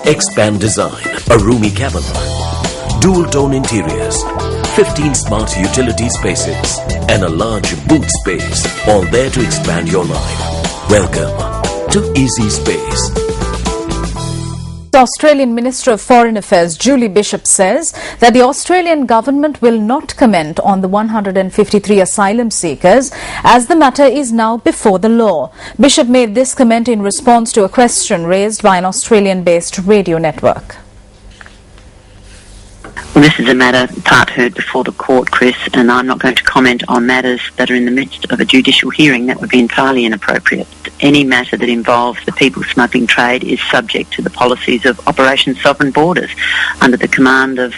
Expand design, a roomy cabin, dual-tone interiors, 15 smart utility spaces and a large boot space, all there to expand your life. Welcome to Easy Space. The Australian Minister of Foreign Affairs Julie Bishop says that the Australian government will not comment on the 153 asylum seekers as the matter is now before the law. Bishop made this comment in response to a question raised by an Australian-based radio network. Well, this is a matter part heard before the court, Chris, and I'm not going to comment on matters that are in the midst of a judicial hearing. That would be entirely inappropriate. Any matter that involves the people smuggling trade is subject to the policies of Operation Sovereign Borders under the command of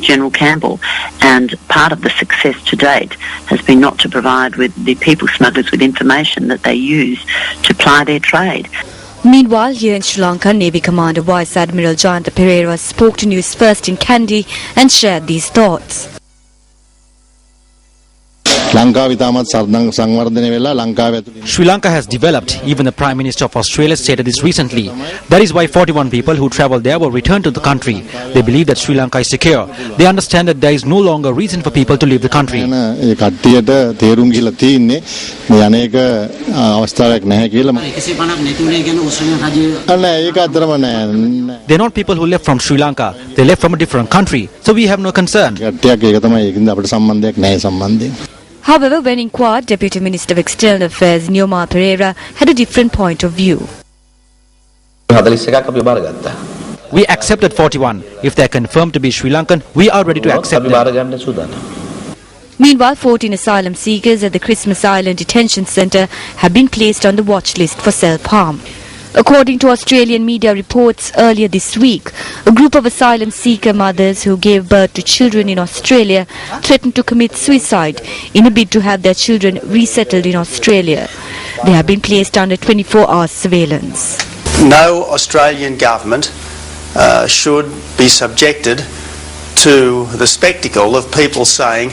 General Campbell, and part of the success to date has been not to provide with the people smugglers with information that they use to ply their trade. Meanwhile, here in Sri Lanka, Navy Commander Vice Admiral Jayanta Pereira spoke to Newsfirst in Kandy and shared these thoughts. Sri Lanka has developed. Even the Prime Minister of Australia stated this recently. That is why 41 people who travelled there will return to the country. They believe that Sri Lanka is secure. They understand that there is no longer reason for people to leave the country. They are not people who left from Sri Lanka. They left from a different country. So we have no concern. However, when inquired, Deputy Minister of External Affairs Newma Pereira had a different point of view. We accepted 41. If they are confirmed to be Sri Lankan, we are ready to accept them. Meanwhile, 14 asylum seekers at the Christmas Island Detention Centre have been placed on the watch list for self-harm. According to Australian media reports earlier this week, a group of asylum seeker mothers who gave birth to children in Australia threatened to commit suicide in a bid to have their children resettled in Australia. They have been placed under 24-hour surveillance. No Australian government should be subjected to the spectacle of people saying,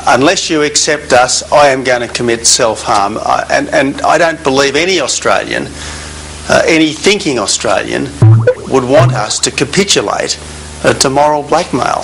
unless you accept us, I am going to commit self-harm. And I don't believe any Australian, any thinking Australian, would want us to capitulate to moral blackmail.